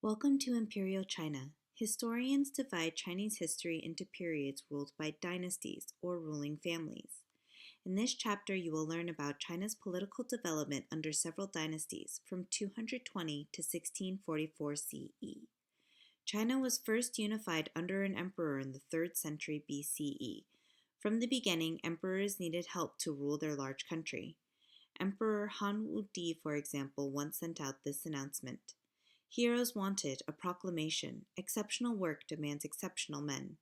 Welcome to Imperial China. Historians divide Chinese history into periods ruled by dynasties or ruling families. In this chapter, you will learn about China's political development under several dynasties from 220 to 1644 CE. China was first unified under an emperor in the 3rd century BCE. From the beginning, emperors needed help to rule their large country. Emperor Han Wudi, for example, once sent out this announcement. Heroes wanted a proclamation. Exceptional work demands exceptional men.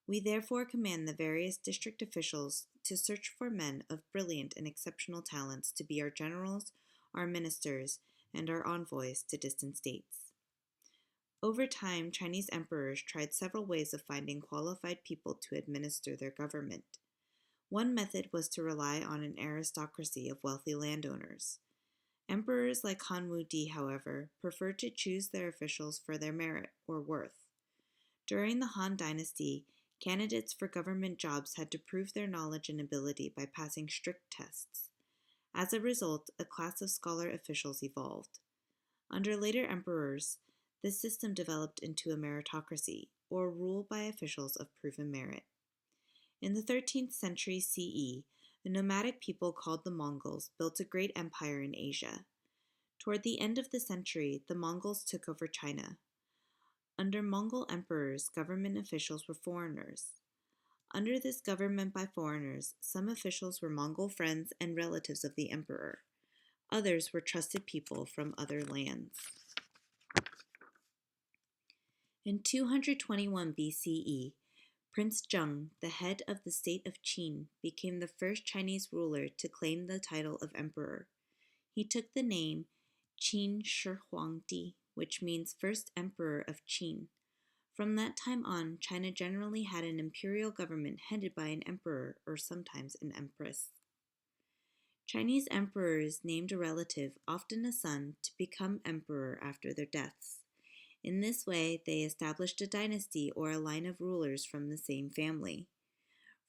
We therefore command the various district officials to search for men of brilliant and exceptional talents to be our generals, our ministers, and our envoys to distant states. Over time, Chinese emperors tried several ways of finding qualified people to administer their government. One method was to rely on an aristocracy of wealthy landowners. Emperors like Han Wudi, however, preferred to choose their officials for their merit or worth. During the Han Dynasty, candidates for government jobs had to prove their knowledge and ability by passing strict tests. As a result, a class of scholar officials evolved. Under later emperors, this system developed into a meritocracy, or rule by officials of proven merit. In the 13th century CE, a nomadic people called the Mongols built a great empire in Asia. Toward the end of the century, the Mongols took over China. Under Mongol emperors, government officials were foreigners. Under this government by foreigners, some officials were Mongol friends and relatives of the emperor. Others were trusted people from other lands. In 221 BCE, Prince Zheng, the head of the state of Qin, became the first Chinese ruler to claim the title of emperor. He took the name Qin Shi Huangdi, which means first emperor of Qin. From that time on, China generally had an imperial government headed by an emperor or sometimes an empress. Chinese emperors named a relative, often a son, to become emperor after their deaths. In this way, they established a dynasty or a line of rulers from the same family.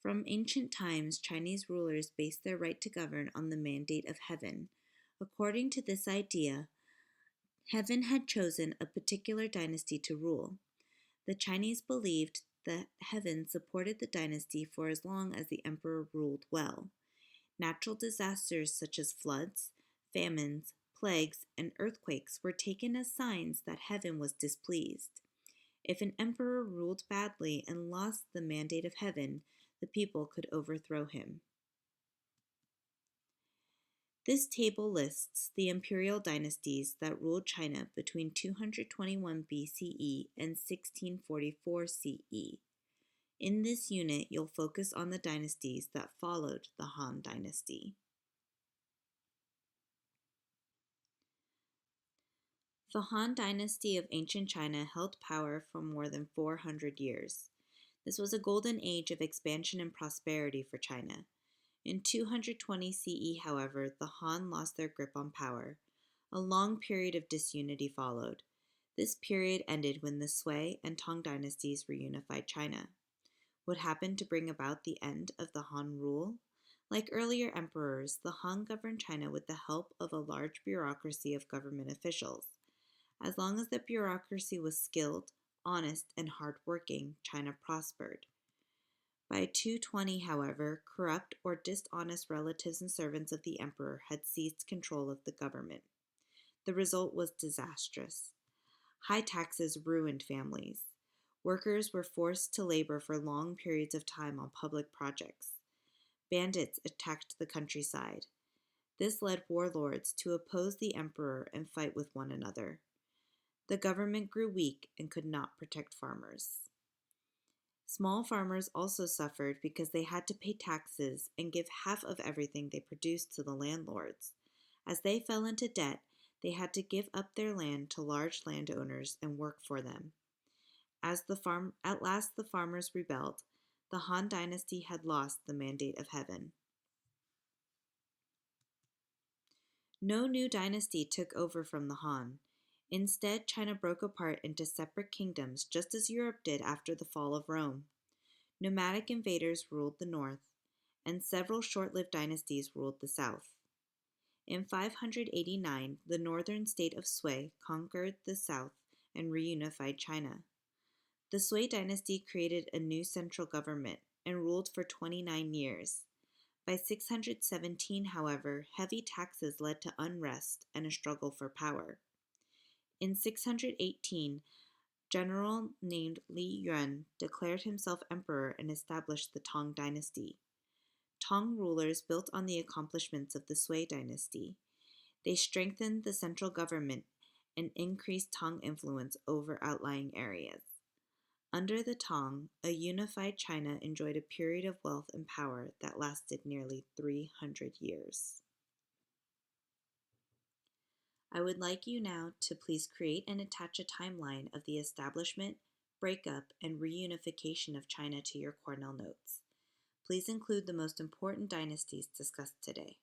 From ancient times, Chinese rulers based their right to govern on the mandate of heaven. According to this idea, heaven had chosen a particular dynasty to rule. The Chinese believed that heaven supported the dynasty for as long as the emperor ruled well. Natural disasters such as floods, famines, plagues, and earthquakes were taken as signs that heaven was displeased. If an emperor ruled badly and lost the mandate of heaven, the people could overthrow him. This table lists the imperial dynasties that ruled China between 221 BCE and 1644 CE. In this unit, you'll focus on the dynasties that followed the Han Dynasty. The Han Dynasty of ancient China held power for more than 400 years. This was a golden age of expansion and prosperity for China. In 220 CE, however, the Han lost their grip on power. A long period of disunity followed. This period ended when the Sui and Tang dynasties reunified China. What happened to bring about the end of the Han rule? Like earlier emperors, the Han governed China with the help of a large bureaucracy of government officials. As long as the bureaucracy was skilled, honest, and hardworking, China prospered. By 220, however, corrupt or dishonest relatives and servants of the emperor had seized control of the government. The result was disastrous. High taxes ruined families. Workers were forced to labor for long periods of time on public projects. Bandits attacked the countryside. This led warlords to oppose the emperor and fight with one another. The government grew weak and could not protect farmers. Small farmers also suffered because they had to pay taxes and give half of everything they produced to the landlords. As they fell into debt, they had to give up their land to large landowners and work for them. At last the farmers rebelled. The Han Dynasty had lost the mandate of heaven. No new dynasty took over from the Han. Instead, China broke apart into separate kingdoms, just as Europe did after the fall of Rome. Nomadic invaders ruled the north, and several short-lived dynasties ruled the south. In 589, the northern state of Sui conquered the south and reunified China. The Sui dynasty created a new central government and ruled for 29 years. By 617, however, heavy taxes led to unrest and a struggle for power. In 618, general named Li Yuan declared himself emperor and established the Tang dynasty. Tang rulers built on the accomplishments of the Sui dynasty. They strengthened the central government and increased Tang influence over outlying areas. Under the Tang, a unified China enjoyed a period of wealth and power that lasted nearly 300 years. I would like you now to please create and attach a timeline of the establishment, breakup, and reunification of China to your Cornell Notes. Please include the most important dynasties discussed today.